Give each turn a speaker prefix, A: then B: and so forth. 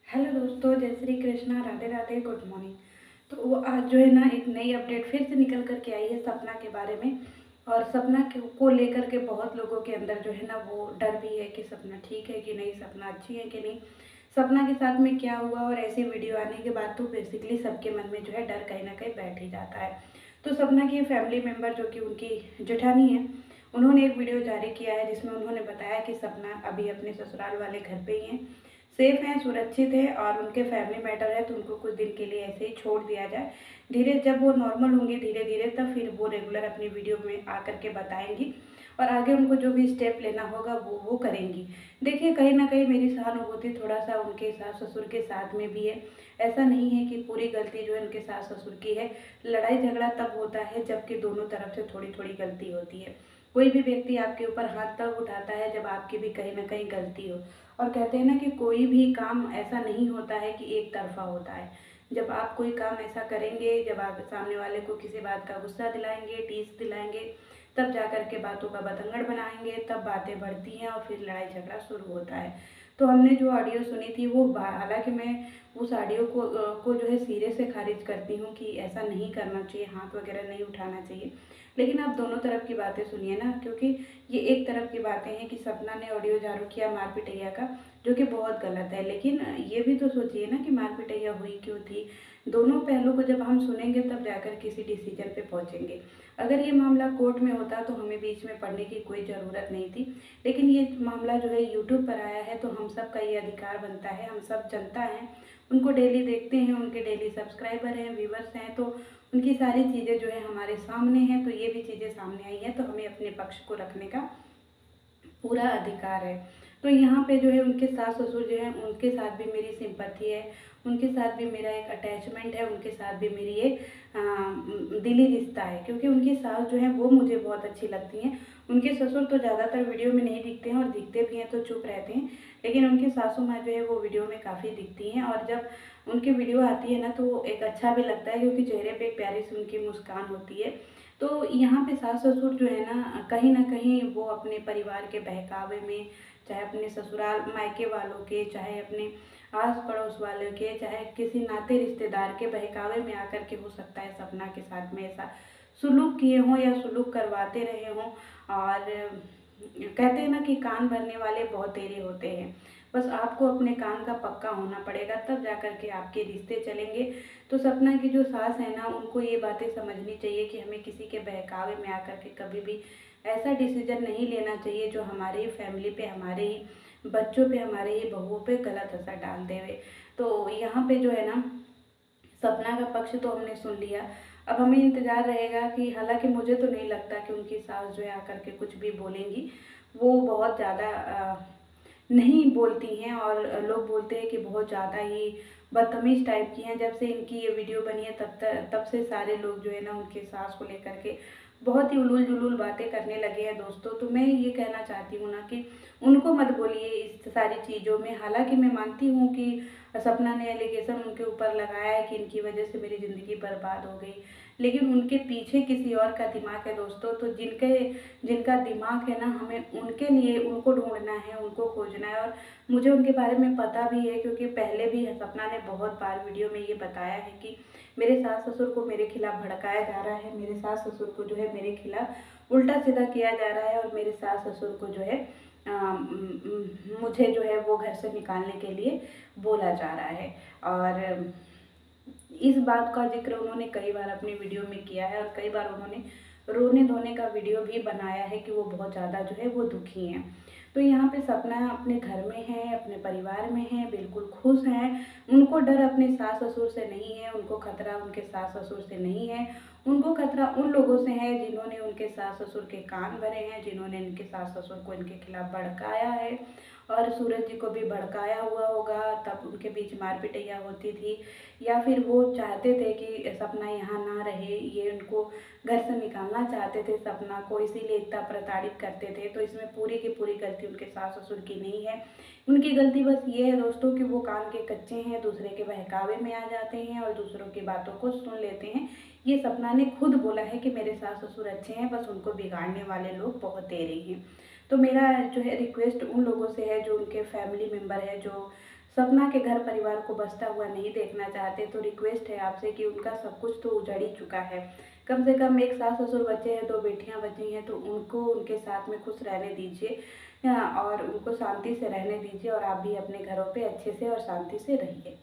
A: Hello दोस्तों, जय Shri Krishna, Radhe Radhe, good morning. तो वो आज जो है ना एक नई अपडेट फिर से निकल कर के आई है सपना के बारे में। और सपना को लेकर के बहुत लोगों के अंदर जो है ना वो डर भी है कि सपना ठीक है कि नहीं, सपना अच्छी है कि नहीं, सपना के साथ में क्या हुआ। और ऐसी वीडियो आने के बाद तो बेसिकली सबके मन में जो है डर कहीं ना कहीं बैठ ही जाता है। तो सपना की फैमिली मेम्बर जो कि उनकी जेठानी है, उन्होंने एक वीडियो जारी किया है जिसमें उन्होंने बताया कि सपना अभी अपने ससुराल वाले घर पे ही हैं, सेफ हैं, सुरक्षित है और उनके फैमिली मैटर है तो उनको कुछ दिन के लिए ऐसे ही छोड़ दिया जाए। धीरे जब वो नॉर्मल होंगी धीरे धीरे तब फिर वो रेगुलर अपनी वीडियो में आकर के बताएंगी और आगे उनको जो भी स्टेप लेना होगा वो करेंगी। देखिए, कहीं ना कहीं मेरी सहानुभूति थोड़ा सा उनके सास ससुर के साथ में भी है। ऐसा नहीं है कि पूरी गलती जो है उनके सास ससुर की है। लड़ाई झगड़ा तब होता है जबकि दोनों तरफ से थोड़ी थोड़ी गलती होती है। कोई भी व्यक्ति आपके ऊपर हाथ तब उठाता है जब आपकी भी कहीं ना कहीं गलती हो। और कहते हैं ना कि कोई भी काम ऐसा नहीं होता है कि एक तरफा होता है। जब आप कोई काम ऐसा करेंगे, जब आप सामने वाले को किसी बात का गुस्सा दिलाएंगे, टीस दिलाएंगे, तब जा कर के बातों का बतंगड़ बनाएंगे, तब बातें बढ़ती हैं और फिर लड़ाई झगड़ा शुरू होता है। तो हमने जो ऑडियो सुनी थी वो हालांकि मैं उस ऑडियो को जो है सिरे से खारिज करती हूँ कि ऐसा नहीं करना चाहिए, हाथ वगैरह नहीं उठाना चाहिए। लेकिन आप दोनों तरफ की बातें सुनिए ना, क्योंकि ये एक तरफ की बातें हैं कि सपना ने ऑडियो जारी किया मार पिटैया का, जो कि बहुत गलत है। लेकिन ये भी तो सोचिए ना कि मार पिटैया हुई क्यों थी। दोनों पहलू को जब हम सुनेंगे तब जाकर किसी डिसीजन पे पहुंचेंगे। अगर ये मामला कोर्ट में होता तो हमें बीच में पढ़ने की कोई ज़रूरत नहीं थी। लेकिन ये मामला जो है यूट्यूब पर आया है तो हम सब का ये अधिकार बनता है, हम सब जनता हैं, उनको डेली देखते हैं, उनके डेली सब्सक्राइबर हैं, व्यूवर्स हैं, तो उनकी सारी चीज़ें जो है हमारे सामने हैं। तो ये भी चीज़ें सामने आई हैं तो हमें अपने पक्ष को रखने का पूरा अधिकार है। तो यहाँ पे जो है उनके सास ससुर जो है उनके साथ भी मेरी सिंपैथी है, उनके साथ भी मेरा एक अटैचमेंट है, उनके साथ भी मेरी एक दिली रिश्ता है, क्योंकि उनकी सास जो है वो मुझे बहुत अच्छी लगती हैं। उनके ससुर तो ज़्यादातर वीडियो में नहीं दिखते हैं और दिखते भी हैं तो चुप रहते हैं, लेकिन उनकी सासू माँ जो है वो वीडियो में काफ़ी दिखती हैं। और जब उनकी वीडियो आती है ना तो एक अच्छा भी लगता है, क्योंकि चेहरे पे एक प्यारी सी उनकी मुस्कान होती है। तो यहाँ पे सास ससुर जो है ना कहीं वो अपने परिवार के बहकावे में, चाहे अपने ससुराल मायके वालों के, चाहे अपने आस पड़ोस वालों के, चाहे किसी नाते रिश्तेदार के बहकावे में आकर के हो सकता है सपना के साथ में ऐसा सुलूक किए हों या सुलूक करवाते रहे हों। और कहते हैं ना कि कान भरने वाले बहुत तेरे होते हैं। बस आपको अपने कान का पक्का होना पड़ेगा, तब जा कर के आपके रिश्ते चलेंगे। तो सपना की जो सास है ना उनको ये बातें समझनी चाहिए कि हमें किसी के बहकावे में आकर के कभी भी ऐसा डिसीजन नहीं लेना चाहिए जो हमारे ही फैमिली पे, हमारे ही बच्चों पे, हमारे ही बहुओं पे गलत असर डाल देवे। तो यहाँ पे जो है ना सपना का पक्ष तो हमने सुन लिया। अब हमें इंतज़ार रहेगा कि, हालांकि मुझे तो नहीं लगता कि उनकी सास जो है आकर के कुछ भी बोलेंगी। वो बहुत ज़्यादा नहीं बोलती हैं और लोग बोलते हैं कि बहुत ज़्यादा ही बदतमीज़ टाइप की हैं। जब से इनकी ये वीडियो बनी है तब से सारे लोग जो है ना उनके सास को लेकर के बहुत ही उलूल जुलूल बातें करने लगे हैं दोस्तों। तो मैं ये कहना चाहती हूँ ना कि उनको मत बोलिए इस सारी चीज़ों में। हालांकि मैं मानती हूँ कि सपना ने एलिगेशन उनके ऊपर लगाया है कि इनकी वजह से मेरी ज़िंदगी बर्बाद हो गई, लेकिन उनके पीछे किसी और का दिमाग है दोस्तों। तो जिनका दिमाग है ना, हमें उनके लिए उनको ढूंढना है, उनको खोजना है। और मुझे उनके बारे में पता भी है, क्योंकि पहले भी सपना ने बहुत बार वीडियो में ये बताया है कि मेरे सास ससुर को मेरे खिलाफ भड़काया जा रहा है, मेरे सास ससुर को जो है मेरे खिलाफ उल्टा सीधा किया जा रहा है और मेरे सास ससुर को जो है मुझे जो है वो घर से निकालने के लिए बोला जा रहा है। और इस बात का जिक्र उन्होंने कई बार अपनी वीडियो में किया है और कई बार उन्होंने रोने धोने का वीडियो भी बनाया है कि वो बहुत ज़्यादा जो है वो दुखी हैं। तो यहाँ पे सपना अपने घर में है, अपने परिवार में है, बिल्कुल खुश हैं। उनको डर अपने सास ससुर से नहीं है, उनको खतरा उनके सास ससुर से नहीं है। उनको खतरा उन लोगों से है जिन्होंने उनके सास ससुर के कान भरे हैं, जिन्होंने इनके सास ससुर को इनके खिलाफ भड़काया है। और सूरज जी को भी भड़काया हुआ होगा, तब उनके बीच मार पिटैया होती थी। या फिर वो चाहते थे कि सपना यहाँ ना रहे, ये उनको घर से निकालना चाहते थे सपना को, इसीलिए इतना प्रताड़ित करते थे। तो इसमें पूरी की पूरी गलती उनके सास ससुर की नहीं है। उनकी गलती बस ये है दोस्तों कि वो कान के कच्चे हैं, दूसरे के बहकावे में आ जाते हैं और दूसरों की बातों को सुन लेते हैं। ये सपना ने खुद बोला है कि मेरे सास ससुर अच्छे हैं, बस उनको बिगाड़ने वाले लोग बहुत तेरे हैं। तो मेरा जो है रिक्वेस्ट उन लोगों से है जो उनके फैमिली मेम्बर है, जो सपना के घर परिवार को बसता हुआ नहीं देखना चाहते, तो रिक्वेस्ट है आपसे कि उनका सब कुछ तो उजड़ ही चुका है। कम से कम एक सास ससुर बच्चे हैं, 2 बेटियां बची हैं, तो उनको उनके साथ में खुश रहने दीजिए और उनको शांति से रहने दीजिए और आप भी अपने घरों पे अच्छे से और शांति से रहिए।